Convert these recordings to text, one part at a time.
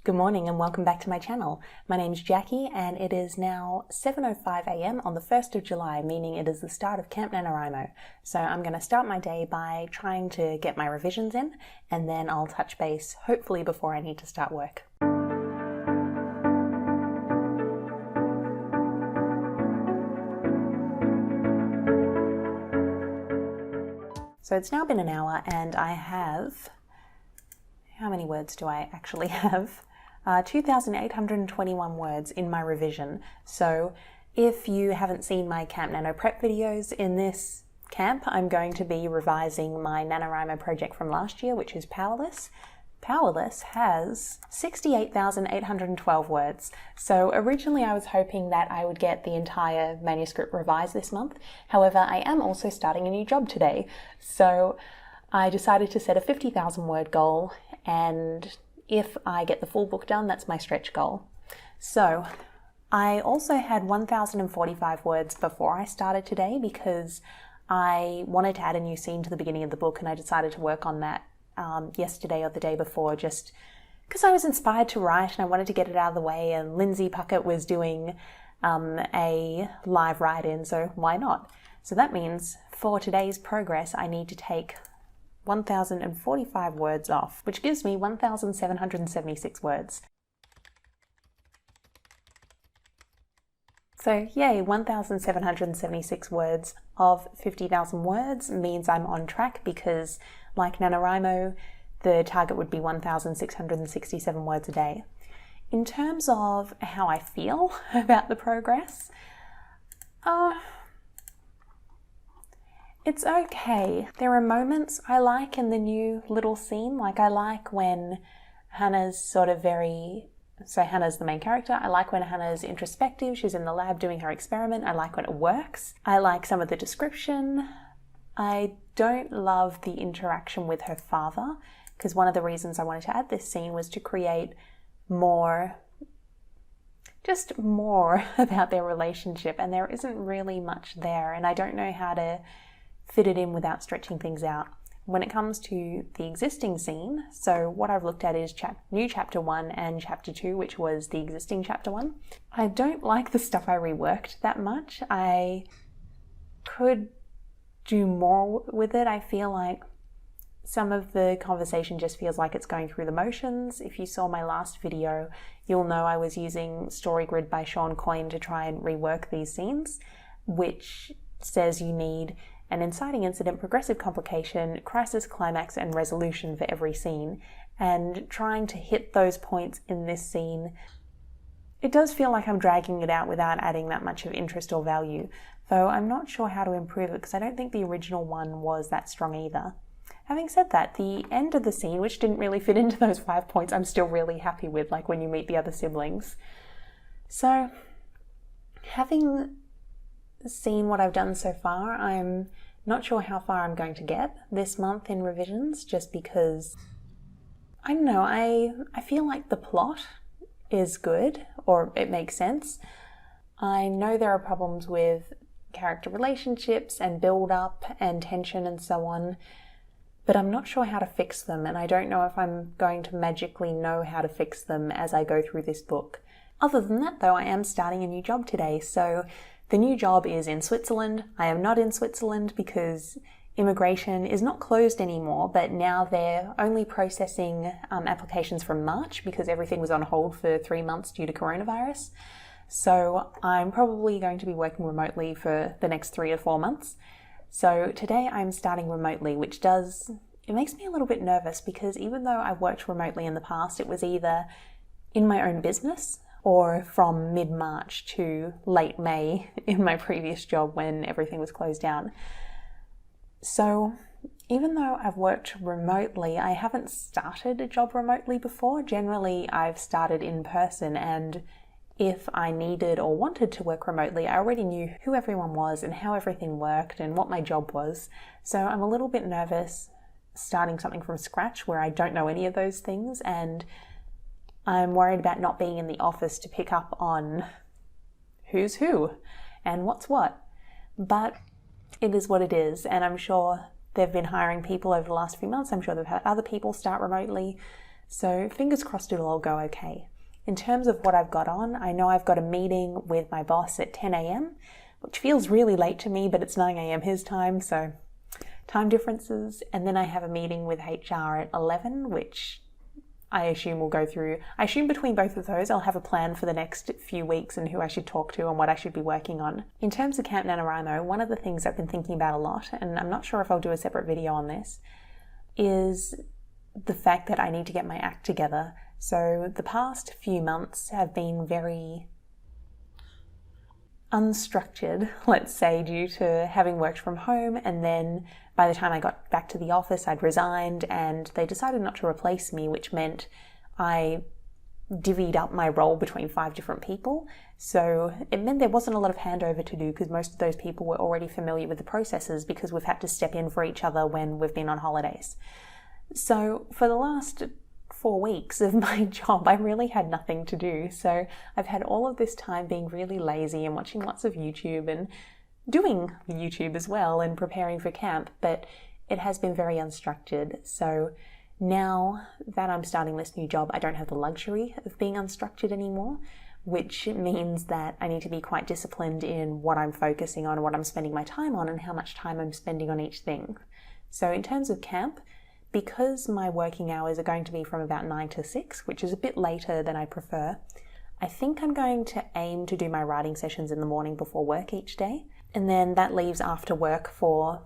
Good morning and welcome back to my channel. My name's Jackie and it is now 7:05 a.m. on the 1st of July, meaning it is the start of Camp Nanowrimo. So I'm going to start my day by trying to get my revisions in, and then I'll touch base hopefully before I need to start work. So it's now been an hour and I have, how many words do I actually have? 2,821 words in my revision. So if you haven't seen my Camp Nano prep videos, in this camp I'm going to be revising my NaNoWrimo project from last year, which is Powerless. Powerless has 68,812 words. So originally I was hoping that I would get the entire manuscript revised this month. However, I am also starting a new job today. So I decided to set a 50,000 word goal, and if I get the full book done, that's my stretch goal. So I also had 1,045 words before I started today because I wanted to add a new scene to the beginning of the book, and I decided to work on that yesterday or the day before, just because I was inspired to write and I wanted to get it out of the way, and Lindsay Puckett was doing a live write-in, so why not? So that means for today's progress I need to take 1,045 words off, which gives me 1,776 words. So yay, 1,776 words of 50,000 words means I'm on track, because like NaNoWrimo, the target would be 1,667 words a day. In terms of how I feel about the progress, it's okay. There are moments I like in the new little scene. Like I like when Hannah's sort of Hannah's the main character. I like when Hannah's introspective, she's in the lab doing her experiment. I like when it works. I like some of the description. I don't love the interaction with her father, because one of the reasons I wanted to add this scene was to create more about their relationship, and there isn't really much there, and I don't know how to fit it in without stretching things out. When it comes to the existing scene, so what I've looked at is new chapter 1 and chapter 2, which was the existing chapter 1. I don't like the stuff I reworked that much. I could do more with it. I feel like some of the conversation just feels like it's going through the motions. If you saw my last video, you'll know I was using StoryGrid by Sean Coyne to try and rework these scenes, which says you need an inciting incident, progressive complication, crisis, climax, and resolution for every scene. And trying to hit those points in this scene, it does feel like I'm dragging it out without adding that much of interest or value, though I'm not sure how to improve it because I don't think the original one was that strong either. Having said that, the end of the scene, which didn't really fit into those 5 points, I'm still really happy with, like when you meet the other siblings. So, having seen what I've done so far, I'm not sure how far I'm going to get this month in revisions, just because, I don't know, I feel like the plot is good, or it makes sense. I know there are problems with character relationships and build-up and tension and so on, but I'm not sure how to fix them, and I don't know if I'm going to magically know how to fix them as I go through this book. Other than that though, I am starting a new job today, so the new job is in Switzerland. I am not in Switzerland because immigration is not closed anymore, but now they're only processing applications from March because everything was on hold for 3 months due to coronavirus. So I'm probably going to be working remotely for the next 3 or 4 months. So today I'm starting remotely, which it makes me a little bit nervous because even though I've worked remotely in the past, it was either in my own business or from mid-March to late May in my previous job when everything was closed down. So even though I've worked remotely, I haven't started a job remotely before. Generally, I've started in person, and if I needed or wanted to work remotely, I already knew who everyone was and how everything worked and what my job was. So I'm a little bit nervous starting something from scratch where I don't know any of those things, and I'm worried about not being in the office to pick up on who's who and what's what. But it is what it is, and I'm sure they've been hiring people over the last few months. I'm sure they've had other people start remotely. So fingers crossed it'll all go okay. In terms of what I've got on, I know I've got a meeting with my boss at 10 a.m, which feels really late to me, but it's 9 a.m. his time, so time differences. And then I have a meeting with HR at 11, which I assume will go through. I assume between both of those, I'll have a plan for the next few weeks and who I should talk to and what I should be working on. In terms of Camp Nanowrimo, one of the things I've been thinking about a lot, and I'm not sure if I'll do a separate video on this, is the fact that I need to get my act together. So the past few months have been very unstructured, let's say, due to having worked from home, and then by the time I got back to the office I'd resigned and they decided not to replace me, which meant I divvied up my role between 5 different people. So it meant there wasn't a lot of handover to do because most of those people were already familiar with the processes because we've had to step in for each other when we've been on holidays. So for the last 4 weeks of my job, I really had nothing to do. So I've had all of this time being really lazy and watching lots of YouTube and doing YouTube as well and preparing for camp, but it has been very unstructured. So now that I'm starting this new job, I don't have the luxury of being unstructured anymore, which means that I need to be quite disciplined in what I'm focusing on, what I'm spending my time on, and how much time I'm spending on each thing. So in terms of camp, because my working hours are going to be from about 9 to 6, which is a bit later than I prefer, I think I'm going to aim to do my writing sessions in the morning before work each day. And then that leaves after work for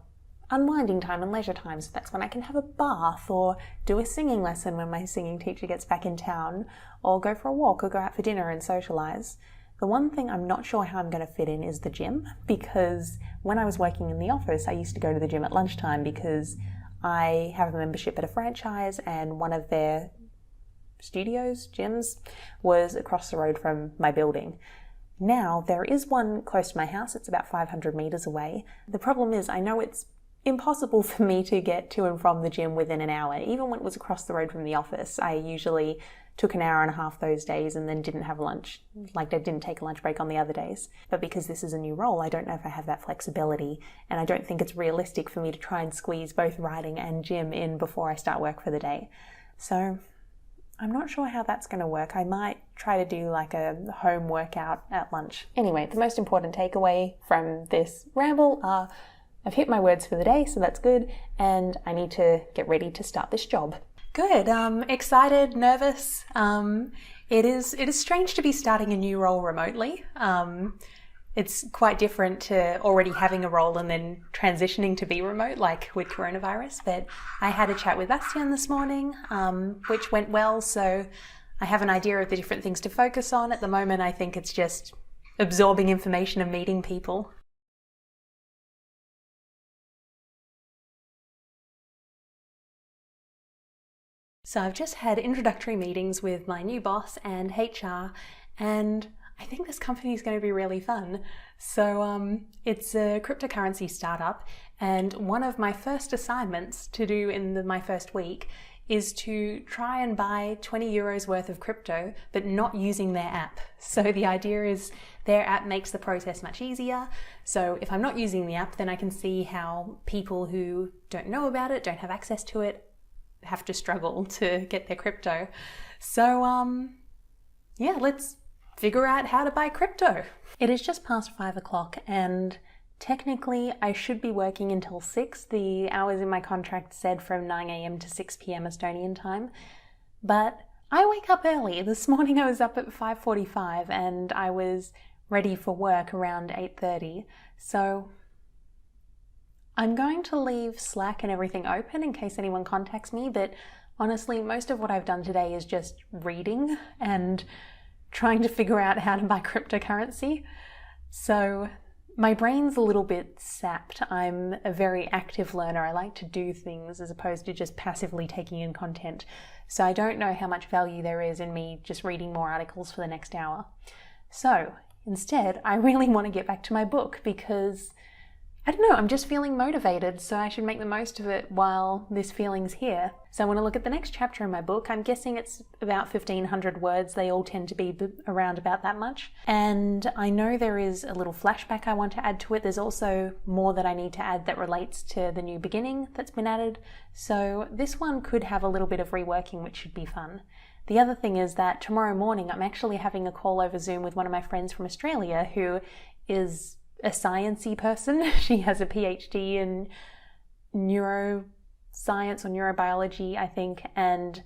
unwinding time and leisure time. So that's when I can have a bath or do a singing lesson when my singing teacher gets back in town, or go for a walk or go out for dinner and socialize. The one thing I'm not sure how I'm going to fit in is the gym, because when I was working in the office, I used to go to the gym at lunchtime because I have a membership at a franchise and one of their gyms, was across the road from my building. Now, there is one close to my house. It's about 500 meters away. The problem is I know it's impossible for me to get to and from the gym within an hour. Even when it was across the road from the office, I usually took an hour and a half those days and then didn't have lunch. Like I didn't take a lunch break on the other days. But because this is a new role, I don't know if I have that flexibility, and I don't think it's realistic for me to try and squeeze both writing and gym in before I start work for the day. So I'm not sure how that's going to work. I might try to do like a home workout at lunch. Anyway, the most important takeaway from this ramble are I've hit my words for the day, so that's good, and I need to get ready to start this job. Good. Excited, nervous. It is strange to be starting a new role remotely. It's quite different to already having a role and then transitioning to be remote, like with coronavirus. But I had a chat with Bastian this morning, which went well. So I have an idea of the different things to focus on. At the moment, I think it's just absorbing information and meeting people. So I've just had introductory meetings with my new boss and HR, and I think this company is going to be really fun. So it's a cryptocurrency startup, and one of my first assignments to do in my first week is to try and buy 20 euros worth of crypto, but not using their app. So the idea is their app makes the process much easier. So if I'm not using the app, then I can see how people who don't know about it, don't have access to it, have to struggle to get their crypto. So yeah, let's figure out how to buy crypto. It is just past 5 o'clock and technically I should be working until 6. The hours in my contract said from 9 a.m. to 6 p.m. Estonian time, but I wake up early. This morning I was up at 5:45 and I was ready for work around 8:30. So I'm going to leave Slack and everything open in case anyone contacts me, but honestly, most of what I've done today is just reading and trying to figure out how to buy cryptocurrency. So my brain's a little bit sapped. I'm a very active learner. I like to do things as opposed to just passively taking in content. So I don't know how much value there is in me just reading more articles for the next hour. So instead, I really want to get back to my book because I don't know, I'm just feeling motivated, so I should make the most of it while this feeling's here. So I want to look at the next chapter in my book. I'm guessing it's about 1,500 words. They all tend to be around about that much. And I know there is a little flashback I want to add to it. There's also more that I need to add that relates to the new beginning that's been added. So this one could have a little bit of reworking, which should be fun. The other thing is that tomorrow morning I'm actually having a call over Zoom with one of my friends from Australia who is a sciencey person. She has a PhD in neuroscience or neurobiology, I think, and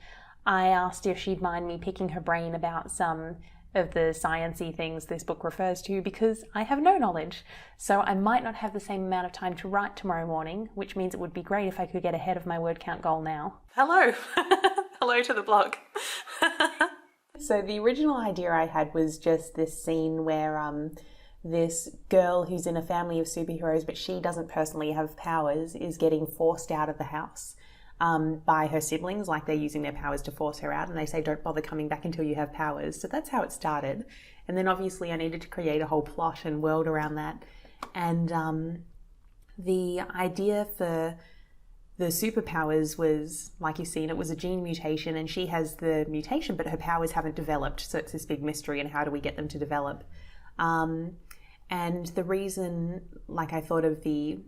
I asked if she'd mind me picking her brain about some of the sciencey things this book refers to because I have no knowledge. So I might not have the same amount of time to write tomorrow morning, which means it would be great if I could get ahead of my word count goal now. Hello! Hello to the blog. So the original idea I had was just this scene where this girl who's in a family of superheroes, but she doesn't personally have powers, is getting forced out of the house by her siblings, like they're using their powers to force her out, and they say, don't bother coming back until you have powers. So that's how it started. And then obviously I needed to create a whole plot and world around that. And the idea for the superpowers was, like you've seen, it was a gene mutation, and she has the mutation, but her powers haven't developed. So it's this big mystery, and how do we get them to develop? And the reason, like, I thought of the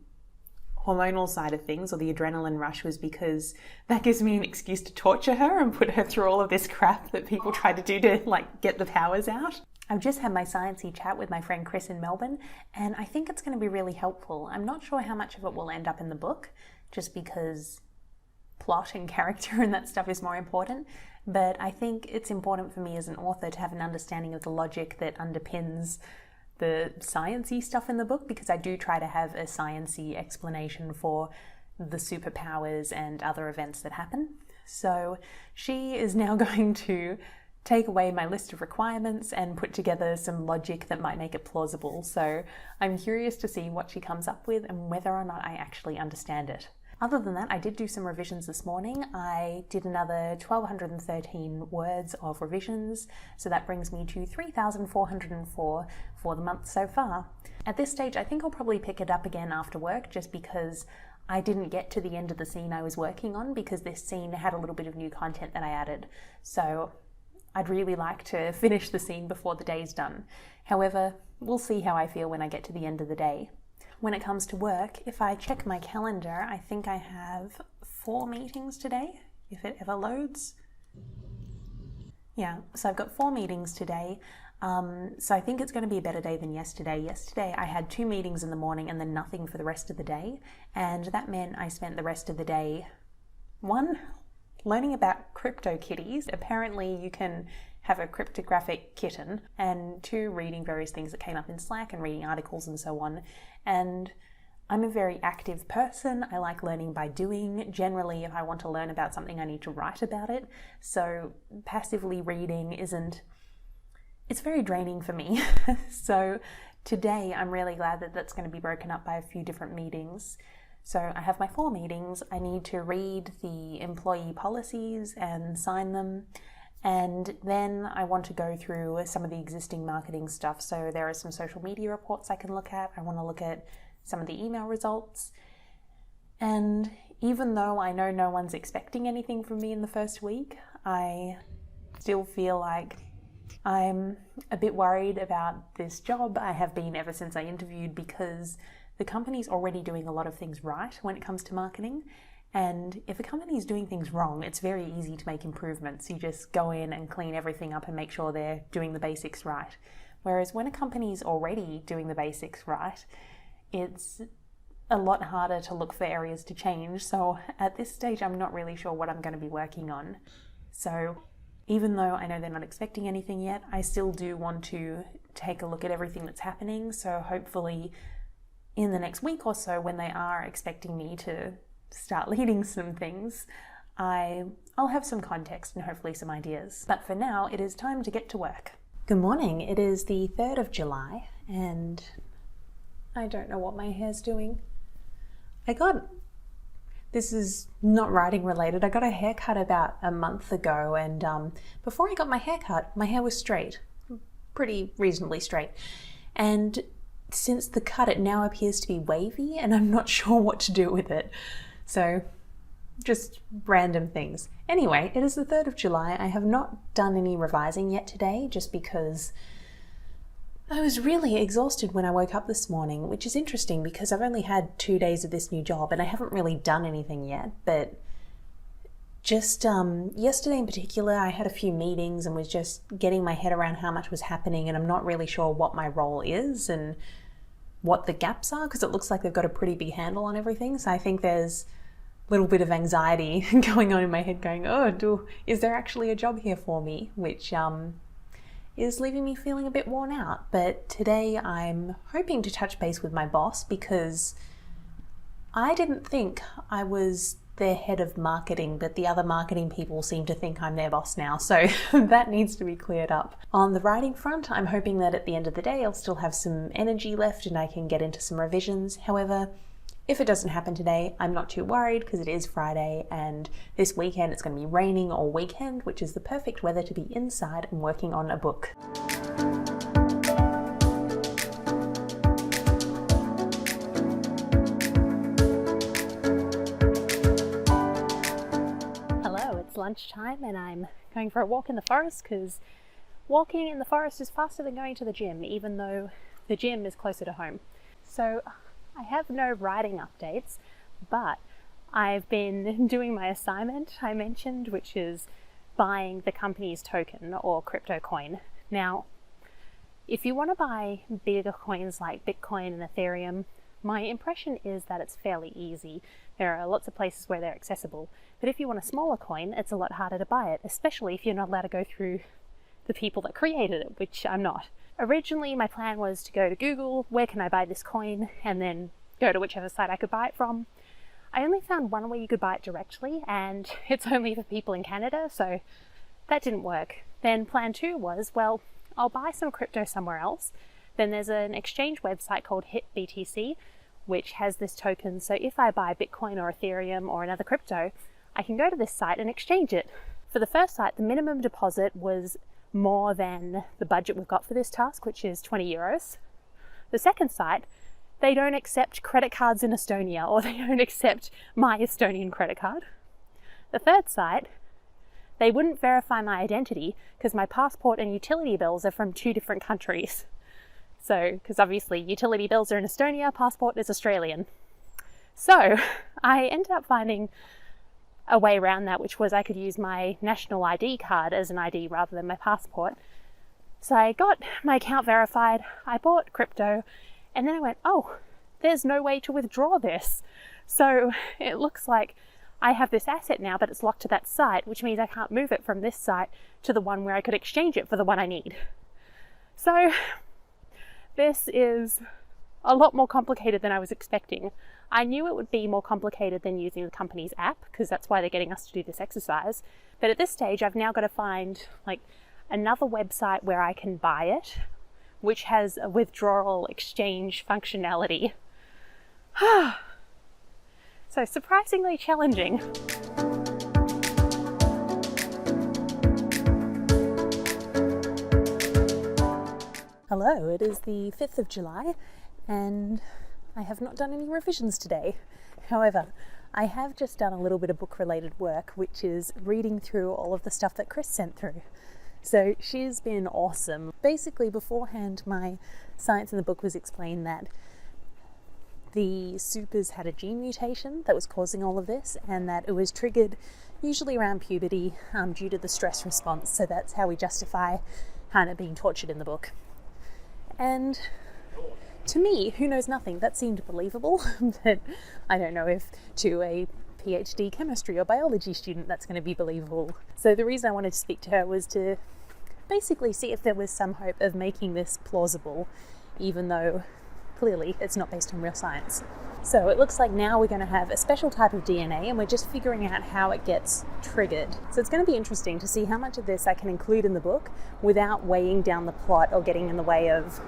hormonal side of things, or the adrenaline rush, was because that gives me an excuse to torture her and put her through all of this crap that people try to do to, like, get the powers out. I've just had my sciencey chat with my friend Chris in Melbourne, and I think it's going to be really helpful. I'm not sure how much of it will end up in the book, just because plot and character and that stuff is more important, but I think it's important for me as an author to have an understanding of the logic that underpins the sciencey stuff in the book, because I do try to have a sciencey explanation for the superpowers and other events that happen. So she is now going to take away my list of requirements and put together some logic that might make it plausible. So I'm curious to see what she comes up with and whether or not I actually understand it. Other than that, I did do some revisions this morning. I did another 1,213 words of revisions, so that brings me to 3,404 for the month so far. At this stage, I think I'll probably pick it up again after work, just because I didn't get to the end of the scene I was working on, because this scene had a little bit of new content that I added. So I'd really like to finish the scene before the day's done. However, we'll see how I feel when I get to the end of the day. When it comes to work, if I check my calendar, I think I have 4 meetings today, if it ever loads. Yeah, so I've got 4 meetings today. So I think it's going to be a better day than yesterday. Yesterday I had 2 meetings in the morning and then nothing for the rest of the day. And that meant I spent the rest of the day, 1, learning about CryptoKitties. Apparently you can have a cryptographic kitten, and 2, reading various things that came up in Slack and reading articles and so on. And I'm a very active person. I like learning by doing. Generally, if I want to learn about something, I need to write about it. So passively reading it's very draining for me. So today I'm really glad that that's going to be broken up by a few different meetings. So I have my 4 meetings. I need to read the employee policies and sign them. And then I want to go through some of the existing marketing stuff. So there are some social media reports I can look at. I want to look at some of the email results. And even though I know no one's expecting anything from me in the first week, I still feel like I'm a bit worried about this job. I have been ever since I interviewed, because the company's already doing a lot of things right when it comes to marketing. And if a company is doing things wrong, it's very easy to make improvements. You just go in and clean everything up and make sure they're doing the basics right. Whereas when a company is already doing the basics right, it's a lot harder to look for areas to change. So at this stage, I'm not really sure what I'm going to be working on. So even though I know they're not expecting anything yet, I still do want to take a look at everything that's happening. So hopefully in the next week or so, when they are expecting me to start leading some things, I'll have some context and hopefully some ideas. But for now, it is time to get to work. Good morning. It is the 3rd of July and I don't know what my hair's doing. This is not writing related. I got a haircut about a month ago, and before I got my haircut, my hair was straight, pretty reasonably straight. And since the cut, it now appears to be wavy, and I'm not sure what to do with it. So just random things. Anyway, it is the 3rd of July. I have not done any revising yet today, just because I was really exhausted when I woke up this morning, which is interesting because I've only had 2 days of this new job and I haven't really done anything yet. But just yesterday in particular, I had a few meetings and was just getting my head around how much was happening, and I'm not really sure what my role is and what the gaps are, because it looks like they've got a pretty big handle on everything. So I think there's a little bit of anxiety going on in my head going, is there actually a job here for me? Which is leaving me feeling a bit worn out. But today I'm hoping to touch base with my boss, because I didn't think I was their head of marketing, but the other marketing people seem to think I'm their boss now, so that needs to be cleared up. On the writing front, I'm hoping that at the end of the day I'll still have some energy left and I can get into some revisions. However, if it doesn't happen today, I'm not too worried, because it is Friday and this weekend it's going to be raining all weekend, which is the perfect weather to be inside and working on a book. Lunchtime and I'm going for a walk in the forest, because walking in the forest is faster than going to the gym, even though the gym is closer to home. So I have no writing updates, but I've been doing my assignment I mentioned, which is buying the company's token or crypto coin. Now, if you want to buy bigger coins like Bitcoin and Ethereum, my impression is that it's fairly easy. There are lots of places where they're accessible. But if you want a smaller coin, it's a lot harder to buy it, especially if you're not allowed to go through the people that created it, which I'm not. Originally, my plan was to go to Google, where can I buy this coin, and then go to whichever site I could buy it from. I only found one where you could buy it directly, and it's only for people in Canada, so that didn't work. Then plan 2 was, well, I'll buy some crypto somewhere else. Then there's an exchange website called HitBTC, which has this token. So if I buy Bitcoin or Ethereum or another crypto, I can go to this site and exchange it. For the first site, the minimum deposit was more than the budget we've got for this task, which is 20 euros. The second site, they don't accept credit cards in Estonia, or they don't accept my Estonian credit card. The third site, they wouldn't verify my identity because my passport and utility bills are from 2 different countries. So, because obviously utility bills are in Estonia, passport is Australian. So I ended up finding a way around that, which was I could use my national ID card as an ID rather than my passport. So I got my account verified, I bought crypto, and then I went, there's no way to withdraw this. So it looks like I have this asset now, but it's locked to that site, which means I can't move it from this site to the one where I could exchange it for the one I need. So this is a lot more complicated than I was expecting. I knew it would be more complicated than using the company's app, because that's why they're getting us to do this exercise. But at this stage, I've now got to find another website where I can buy it, which has a withdrawal exchange functionality. So surprisingly challenging. Hello, it is the 5th of July and I have not done any revisions today. However, I have just done a little bit of book-related work, which is reading through all of the stuff that Chris sent through. So she's been awesome. Basically, beforehand, my science in the book was explained that the supers had a gene mutation that was causing all of this, and that it was triggered usually around puberty due to the stress response. So that's how we justify Hannah being tortured in the book. And to me, who knows nothing, that seemed believable, but I don't know if to a PhD chemistry or biology student that's going to be believable. So the reason I wanted to speak to her was to basically see if there was some hope of making this plausible, even though clearly it's not based on real science. So it looks like now we're going to have a special type of DNA and we're just figuring out how it gets triggered. So it's going to be interesting to see how much of this I can include in the book without weighing down the plot or getting in the way of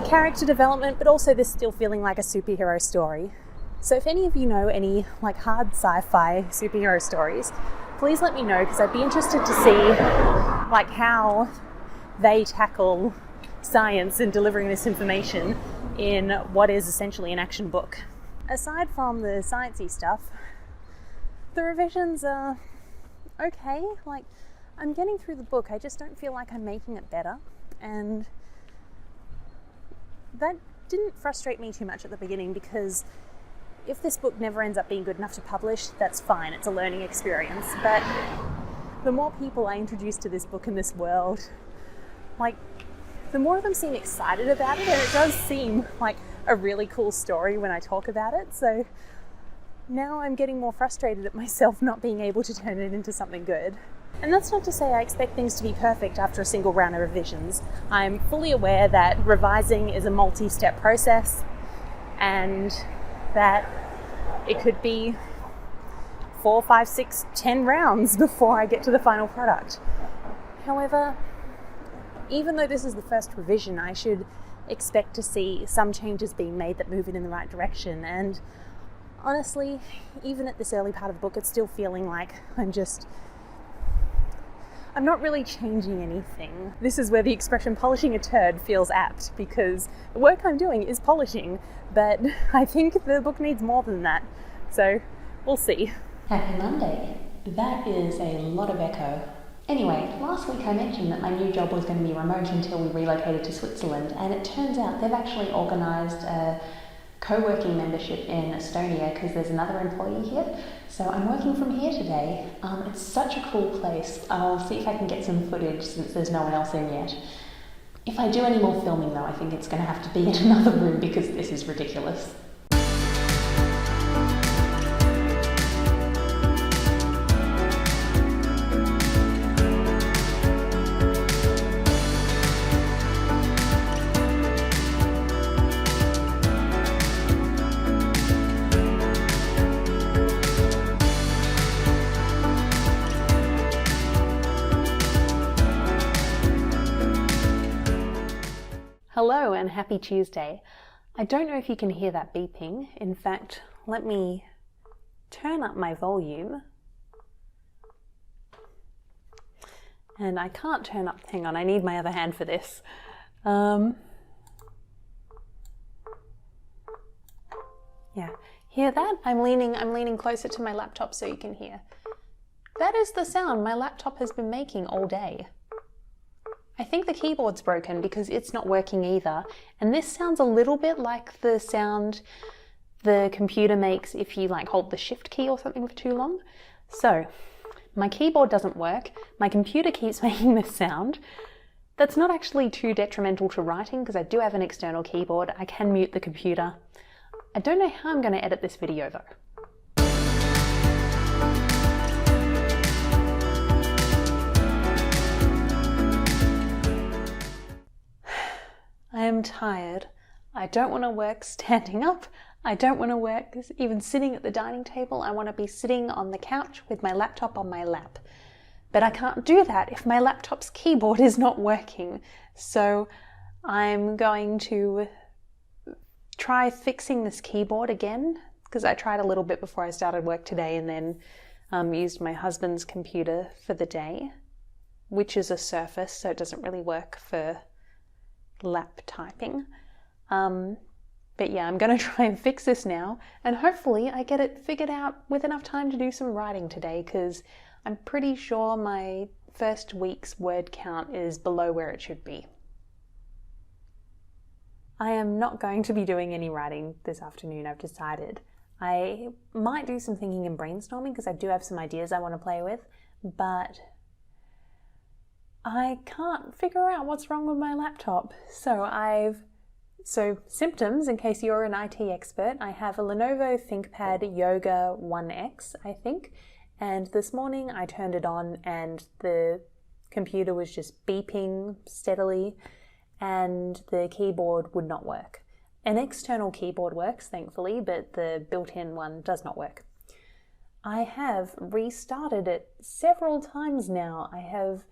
character development, but also this still feeling like a superhero story. So if any of you know any hard sci-fi superhero stories, please let me know, because I'd be interested to see how they tackle science in delivering this information in what is essentially an action book. Aside from the sciencey stuff, the revisions are okay. Like, I'm getting through the book, I just don't feel like I'm making it better, and that didn't frustrate me too much at the beginning, because if this book never ends up being good enough to publish, that's fine, it's a learning experience. But the more people I introduce to this book in this world, like, the more of them seem excited about it, and it does seem like a really cool story when I talk about it. So now I'm getting more frustrated at myself not being able to turn it into something good. And that's not to say I expect things to be perfect after a single round of revisions. I'm fully aware that revising is a multi-step process, and that it could be 4, 5, 6, 10 rounds before I get to the final product. However, even though this is the first revision, I should expect to see some changes being made that move it in the right direction. And honestly, even at this early part of the book, it's still feeling like I'm not really changing anything. This is where the expression polishing a turd feels apt, because the work I'm doing is polishing, but I think the book needs more than that. So we'll see. Happy Monday. That is a lot of echo. Anyway, last week I mentioned that my new job was going to be remote until we relocated to Switzerland, and it turns out they've actually organised a co-working membership in Estonia because there's another employee here. So I'm working from here today. It's such a cool place. I'll see if I can get some footage since there's no one else in yet. If I do any more filming though, I think it's going to have to be in another room because this is ridiculous. Hello and happy Tuesday. I don't know if you can hear that beeping. In fact, let me turn up my volume. And I can't turn up, hang on, I need my other hand for this. Yeah, hear that? I'm leaning closer to my laptop so you can hear. That is the sound my laptop has been making all day. I think the keyboard's broken because it's not working either. And this sounds a little bit like the sound the computer makes if you hold the shift key or something for too long. So, my keyboard doesn't work. My computer keeps making this sound. That's not actually too detrimental to writing because I do have an external keyboard. I can mute the computer. I don't know how I'm going to edit this video though. I am tired. I don't want to work standing up. I don't want to work even sitting at the dining table. I want to be sitting on the couch with my laptop on my lap. But I can't do that if my laptop's keyboard is not working. So I'm going to try fixing this keyboard again, because I tried a little bit before I started work today and then used my husband's computer for the day, which is a Surface, so it doesn't really work for lap typing. But yeah, I'm going to try and fix this now, and hopefully I get it figured out with enough time to do some writing today, because I'm pretty sure my first week's word count is below where it should be. I am not going to be doing any writing this afternoon, I've decided. I might do some thinking and brainstorming because I do have some ideas I want to play with, but I can't figure out what's wrong with my laptop. So symptoms, in case you're an IT expert, I have a Lenovo ThinkPad Yoga 1X, I think, and this morning I turned it on and the computer was just beeping steadily and the keyboard would not work. An external keyboard works, thankfully, but the built-in one does not work. I have restarted it several times now. I have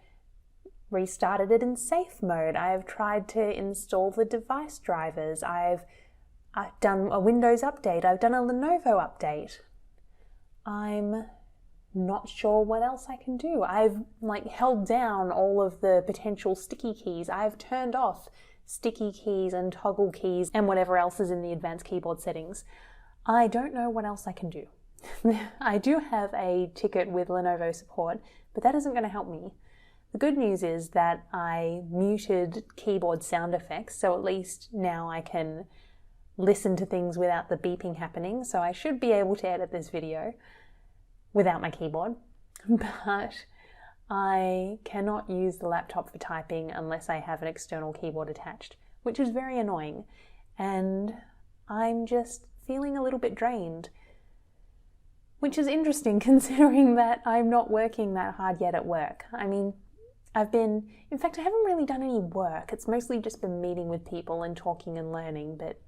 restarted it in safe mode. I have tried to install the device drivers. I've done a Windows update. I've done a Lenovo update. I'm not sure what else I can do. I've held down all of the potential sticky keys. I've turned off sticky keys and toggle keys and whatever else is in the advanced keyboard settings. I don't know what else I can do. I do have a ticket with Lenovo support, but that isn't going to help me. The good news is that I muted keyboard sound effects, so at least now I can listen to things without the beeping happening, so I should be able to edit this video without my keyboard. But I cannot use the laptop for typing unless I have an external keyboard attached, which is very annoying, and I'm just feeling a little bit drained. Which is interesting considering that I'm not working that hard yet at work. I mean, in fact, I haven't really done any work. It's mostly just been meeting with people and talking and learning, but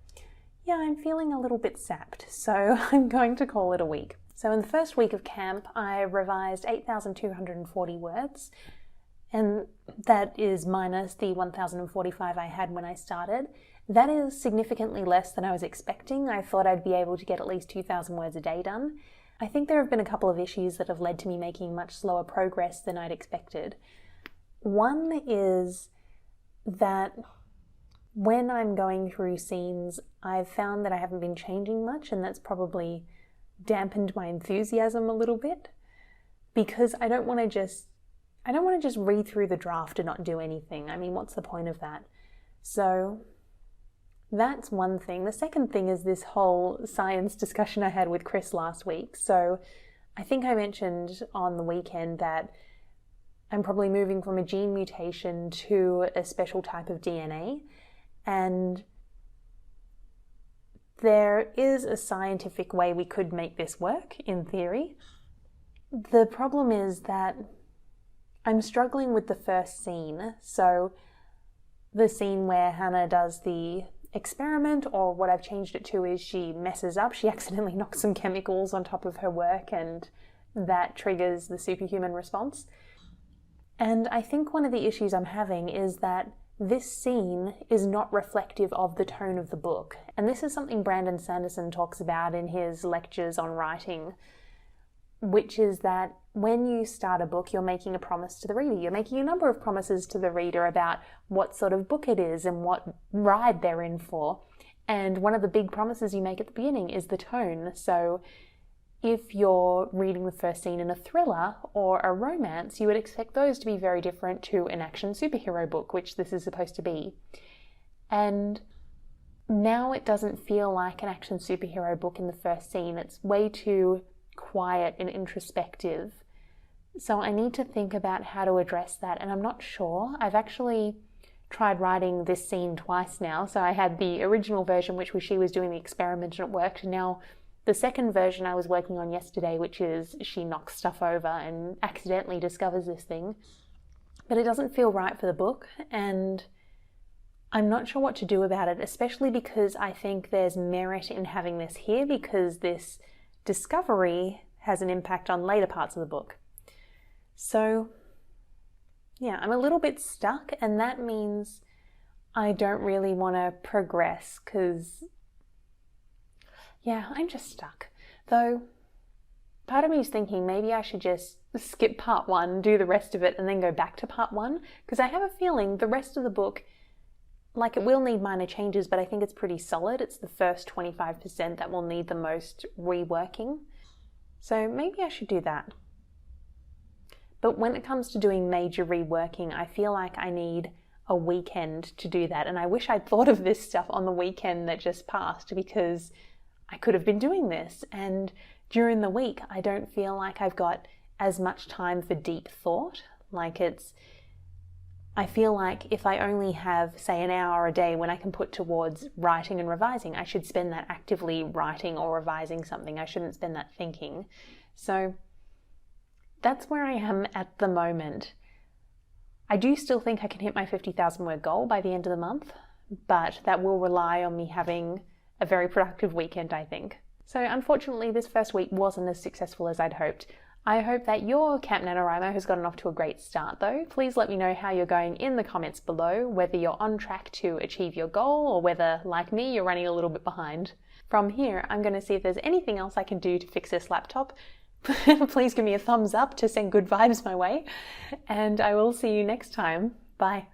yeah, I'm feeling a little bit sapped, so I'm going to call it a week. So in the first week of camp, I revised 8,240 words, and that is minus the 1,045 I had when I started. That is significantly less than I was expecting. I thought I'd be able to get at least 2,000 words a day done. I think there have been a couple of issues that have led to me making much slower progress than I'd expected. One is that when I'm going through scenes, I've found that I haven't been changing much, and that's probably dampened my enthusiasm a little bit, because I don't want to just read through the draft and not do anything. I mean, what's the point of that? So that's one thing. The second thing is this whole science discussion I had with Chris last week. So I think I mentioned on the weekend that I'm probably moving from a gene mutation to a special type of DNA. And there is a scientific way we could make this work, in theory. The problem is that I'm struggling with the first scene. So the scene where Hannah does the experiment, or what I've changed it to is she messes up. She accidentally knocks some chemicals on top of her work, and that triggers the superhuman response. And I think one of the issues I'm having is that this scene is not reflective of the tone of the book. And this is something Brandon Sanderson talks about in his lectures on writing, which is that when you start a book, you're making a promise to the reader. You're making a number of promises to the reader about what sort of book it is and what ride they're in for. And one of the big promises you make at the beginning is the tone. So if you're reading the first scene in a thriller or a romance, you would expect those to be very different to an action superhero book, which this is supposed to be. And now it doesn't feel like an action superhero book in the first scene. It's way too quiet and introspective. So I need to think about how to address that, and I'm not sure. I've actually tried writing this scene twice now. So I had the original version, which was she was doing the experiment and it worked, and now the second version I was working on yesterday, which is she knocks stuff over and accidentally discovers this thing. But it doesn't feel right for the book, and I'm not sure what to do about it, especially because I think there's merit in having this here, because this discovery has an impact on later parts of the book. So yeah, I'm a little bit stuck, and that means I don't really want to progress because, yeah, I'm just stuck. Though part of me is thinking maybe I should just skip part one, do the rest of it, and then go back to part one, because I have a feeling the rest of the book, like, it will need minor changes, but I think it's pretty solid. It's the first 25% that will need the most reworking. So maybe I should do that. But when it comes to doing major reworking, I feel like I need a weekend to do that. And I wish I'd thought of this stuff on the weekend that just passed, because I could have been doing this. And during the week, I don't feel like I've got as much time for deep thought. I feel like if I only have, say, an hour a day when I can put towards writing and revising, I should spend that actively writing or revising something. I shouldn't spend that thinking. So that's where I am at the moment. I do still think I can hit my 50,000 word goal by the end of the month, but that will rely on me having a very productive weekend, I think. So unfortunately, this first week wasn't as successful as I'd hoped. I hope that your Camp Nanowrimo has gotten off to a great start though. Please let me know how you're going in the comments below, whether you're on track to achieve your goal or whether, like me, you're running a little bit behind. From here, I'm going to see if there's anything else I can do to fix this laptop. Please give me a thumbs up to send good vibes my way, and I will see you next time. Bye.